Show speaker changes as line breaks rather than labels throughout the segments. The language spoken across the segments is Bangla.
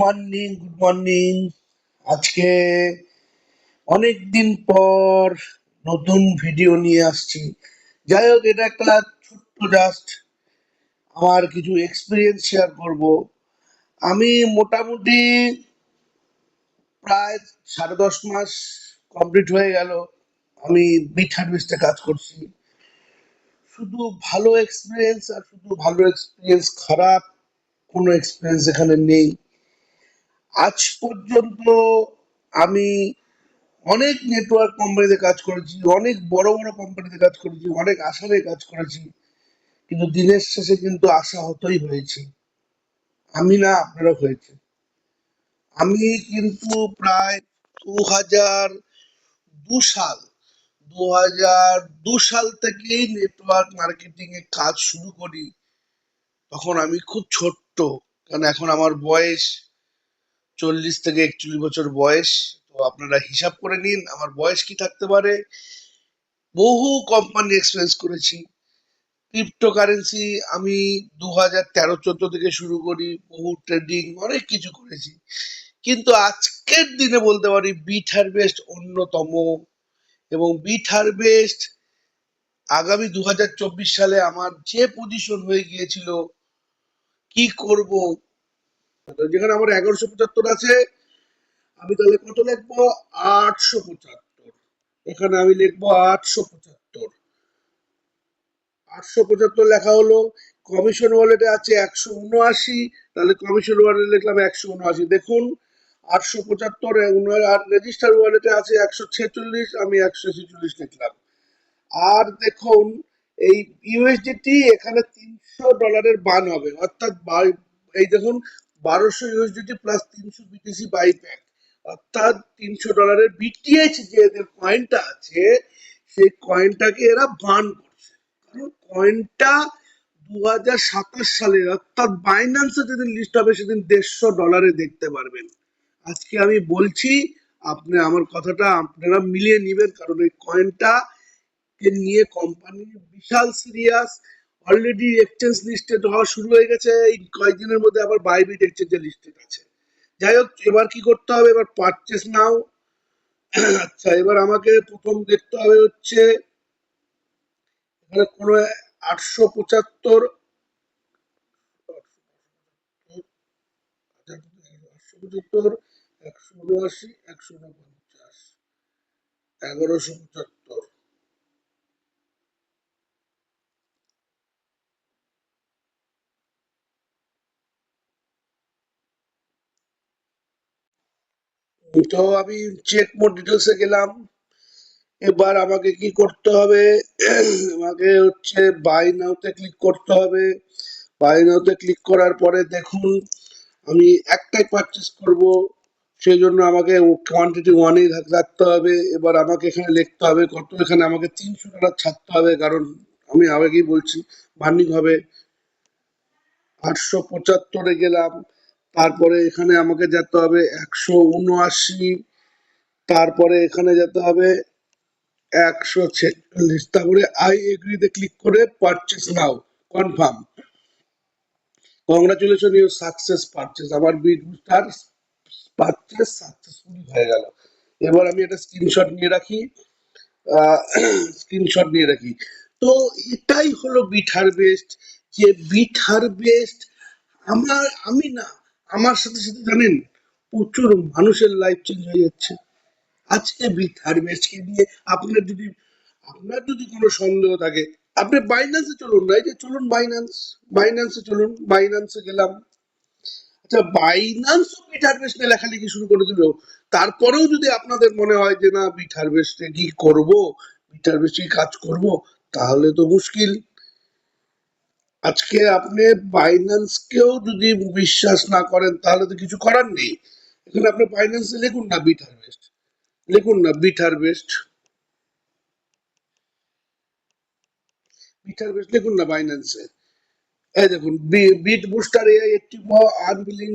Good morning. আজকে অনেক দিন পর নতুন ভিডিও নিয়ে আসছি। যাই হোক, এটা একটা ছোট্ট জাস্ট আমার কিছু এক্সপিরিয়েন্স শেয়ার করব। আমি মোটামুটি প্রায় 10.5 মাস কমপ্লিট হয়ে গেল আমি বিট হারভেস্টে কাজ করছি। শুধু ভালো এক্সপিরিয়েন্স আর শুধু ভালো এক্সপিরিয়েন্স, খারাপ কোনো এক্সপিরিয়েন্স এখানে নেই। আজ পর্যন্ত আমি অনেক নেটওয়ার্ক কোম্পানিতে কাজ করেছি, অনেক বড় বড় কোম্পানিতে কাজ করেছি, অনেক আশারে কাজ করেছি, কিন্তু দিনের শেষে কিন্তু আশাহতই হয়েছি। আমি না, আপনারা হয়েছে। আমি কিন্তু প্রায় 2002 সাল 2002 সাল থেকেই নেটওয়ার্ক মার্কেটিং এ কাজ শুরু করি। তখন আমি খুব ছোট্ট, কারণ এখন আমার বয়স 40 থেকে 41 বছর বয়স। তো আপনারা হিসাব করে নিন আমার বয়স কি থাকতে পারে। বহু কোম্পানি এক্সপেরিয়েন্স করেছি। ক্রিপ্টোকারেন্সি আমি 2013-14 থেকে শুরু করি, বহু ট্রেডিং অনেক কিছু করেছি। কিন্তু আজকের দিনে বলতে পারি বিট হারভেস্ট অন্যতম। এবং বিট হারভেস্ট আগামী 2024 সালে আমার যে পজিশন হয়ে গিয়েছিল, কি করব, যেখানে আমার 1175 আছে, আমি তাহলে কত লিখবো? 875। এখানে আমি লিখবো 875। 875 লেখা হলো। কমিশন ওয়ালেটে আছে 179, তাহলে কমিশন ওয়ালেটে লিখলাম 179। দেখুন, 875 আর রেজিস্টার ওয়ালেটে আছে 146, আমি 146 লিখলাম। আর দেখুন, এই ইউএসডিটি এখানে $300 বান হবে, অর্থাৎ এই দেখুন, 1200 USDT plus 300 BTC buy pack, অর্থাৎ $300 বিটিএইচ যে এদের কয়েনটা আছে, সেই কয়েনটাকে এরা বান করছে। কারণ কয়েনটা 2027 সালে, অর্থাৎ বাইন্যান্সে যেদিন লিস্ট হবে সেদিন $150 দেখতে পারবেন। আজকে আমি বলছি, আপনি আমার কথাটা আপনারা মিলিয়ে নিবেন, কারণ এই কয়েনটা কে নিয়ে কোম্পানি বিশাল সিরিয়াস। অলরেডি এক্সচেঞ্জ লিস্টেড হওয়া শুরু হয়ে গেছে, এই কয়েকদিনের মধ্যে আবার বাইবিট এক্সচেঞ্জে লিস্টেড আছে। যাই হোক, এবার কি করতে হবে? এবার পারচেস নাও। আচ্ছা, এবার আমাকে প্রথম দেখতে হবে হচ্ছে এখানে কোনো 875, 875, 179, 149, 1175। তো আমি চেক মোড ডিটেলসে গেলাম। এবার আমাকে কি করতে হবে? আমাকে হচ্ছে বাই নাওতে ক্লিক করতে হবে। বাই নাওতে ক্লিক করার পরে দেখুন, আমি একটাই পারচেস করব, সেই জন্য আমাকে কোয়ান্টিটি ওয়ানেই রাখতে হবে। এবার আমাকে এখানে লিখতে হবে কত, এখানে আমাকে $300 ছাড়তে হবে, কারণ আমি আগেই বলছি বার্নিং হবে। 875-এ গেলাম, তারপরে এখানে আমাকে যেতে হবে 179, তারপরে এখানে যেতে হবে 146, তারপরে আই এগ্রিতে ক্লিক করে purchase now, confirm. Congratulation, you success purchase. আমার বিট বুস্টার পারচেস সাকসেসফুলি হয়ে গেল। এবার আমি একটা স্ক্রিনশট নিয়ে রাখি। স্ক্রিনশট নিয়ে রাখি। তো এটাই হলো বিট হারভেস্ট। যে বিট হারভেস্ট আমি না, আমার সাথে সাথে জানেন প্রচুর মানুষের লাইফ চেঞ্জ হয়ে যাচ্ছে আজকে বিট হারভেস্টকে নিয়ে। আপনার যদি কোনো সন্দেহ থাকে, আপনি বাইন্যান্সে চলুন না, এই যে চলুন বাইন্যান্সে চলুন, বাইন্যান্সে গেলাম। আচ্ছা, বাইন্যান্স বিট হারভেস্ট নিয়ে লেখালেখি শুরু করে দিল। তারপরেও যদি আপনাদের মনে হয় যে না, বিট হারভেস্টে কি করব, বিট হারভেস্টে কাজ করব, তাহলে তো মুশকিল। আজকে আপনি বাইন্যান্সকেও যদি বিশ্বাস না করেন, তাহলে তো কিছু করার নেই। এখানে আপনি বাইন্যান্সে লিখুন না বিট হারভেস্ট, লিখুন না বিট হারভেস্ট, বিট হারভেস্ট লিখুন না বাইন্যান্সে। এই দেখুন, বিট বুস্টার এআই একটি আনবিলিং,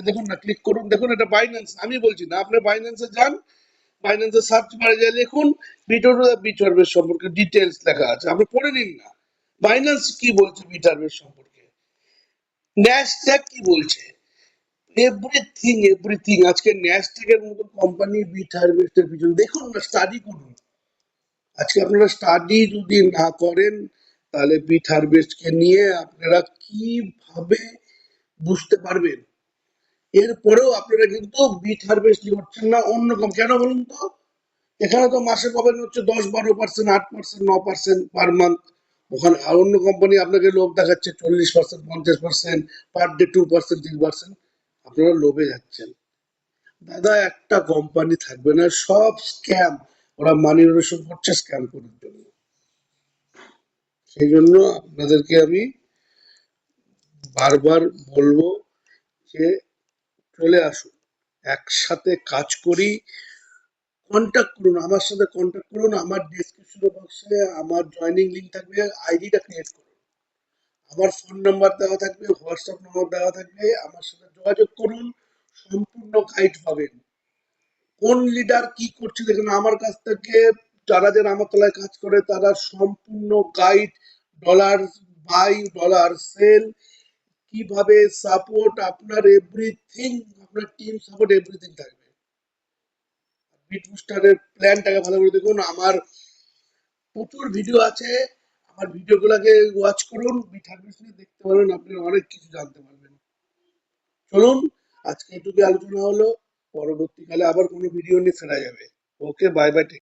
দেখুন না, ক্লিক করুন, দেখুন এটা বাইন্যান্স, আমি বলছি না। আপনি বাইন্যান্সে যান, বাইন্যান্সে সার্চ বারে যায় লিখুন বিট হারভেস্ট সম্পর্কে ডিটেলস লেখা আছে, আপনি পড়ে নিন না। বাইন্যান্স কি বলছে বিট হারভেস্ট সম্পর্কে, ন্যাসড্যাক কি বলছে, এভরিথিং এভরিথিং আজকে ন্যাসডেকের মতো কোম্পানি বিট হারভেস্টের পিছনে দেখুন না, স্টাডি করুন। আজকে আপনারা স্টাডি যদি না করেন তাহলে বিট হারভেস্টকে নিয়ে আপনারা কিভাবে বুঝতে পারবেন? এরপরেও আপনারা কিন্তু বিট হারভেস্ট করছেন না, অন্য কেন বলুন তো? এখানে তো মাসে পাবেন হচ্ছে 10-12%, 8%, 9% পার মান্থ। ওখানে আর অন্য কোম্পানি আপনাকে লোভ দেখাচ্ছে 40%, 50%, পার ডে 2%, 3%। আপনারা লোভে যাচ্ছেন। দাদা, একটা কোম্পানি থাকবে না, সব স্ক্যাম। ওরা মানি রোটেশন করছে স্ক্যাম করার জন্য। সেই জন্য আপনাদেরকে আমি বারবার বলবো যে চলে আসুন, একসাথে কাজ করি। কন্ট্যাক্ট করুন, আমার সাথে কন্ট্যাক্ট করুন। আমার ডেসক্রিপশন বক্সে আমার জয়েনিং লিংক থাকবে, আইডিটা ক্রিয়েট করুন। আমার ফোন নাম্বার দেওয়া থাকবে, হোয়াটসঅ্যাপ নাম্বার দেওয়া থাকবে, আমার সাথে যোগাযোগ করুন। সম্পূর্ণ গাইড পাবেন। কোন লিডার কি করছে দেখুন, আমার কাছ থেকে যারা যারা আমার তলায় কাজ করে তারা সম্পূর্ণ guide, dollar buy, dollar sell, কিভাবে সাপোর্ট, আপনার এভরিথিং, আপনার টিম সাপোর্ট এভরিথিং থাকবে। বিট বুস্টারের প্ল্যানটাকে ভালো করে দেখুন। আমার প্রচুর ভিডিও আছে, আমার ভিডিওগুলোকে ওয়াচ করুন, বিট হারভেস্ট নিয়ে দেখতে পারবেন, আপনি অনেক কিছু জানতে পারবেন। চলুন, আজকে এটুকু আলোচনা হলো, পরবর্তীকালে আবার কোনো ভিডিও নিয়ে ফেরা যাবে। ওকে, বাই বাই।